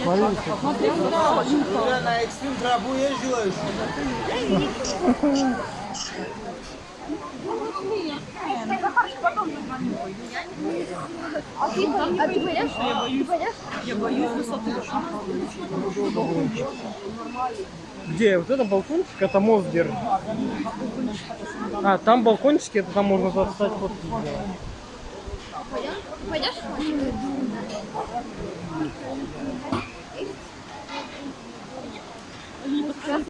Я на экстрим тропу ездила еще. А ты пойдешь? Я боюсь высоты. Где? Вот это балкончик, это мост держит. А, там балкончики, это там можно достать вот. Пойдешь?